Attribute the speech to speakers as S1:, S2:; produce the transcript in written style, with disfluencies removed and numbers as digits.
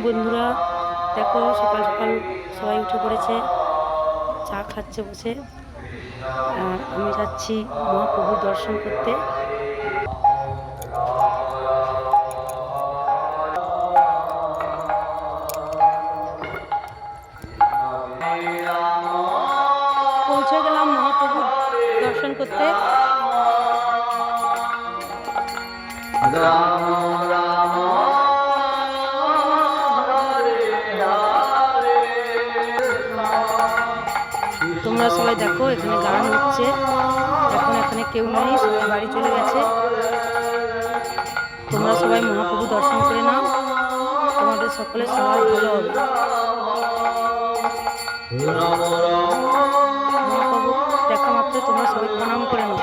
S1: বন্ধুরা, দেখো সকাল সকাল সবাই উঠে পড়েছে, চা খাচ্ছে বসে। আর আমি যাচ্ছি মহাপ্রভুর দর্শন করতে। পৌঁছে গেলাম মহাপ্রভুর দর্শন করতে। তোমরা সবাই দেখো, এখানে গান হচ্ছে। এখন এখানে কেউ নেই, সবাই বাড়ি চলে গেছে। তোমরা সবাই মহাপ্রভু দর্শন করে নাও, তোমাদের সকলের সবার ভালো হবে। মহাপ্রভু দেখা মাত্র তোমরা সবাই প্রণাম করে নাও।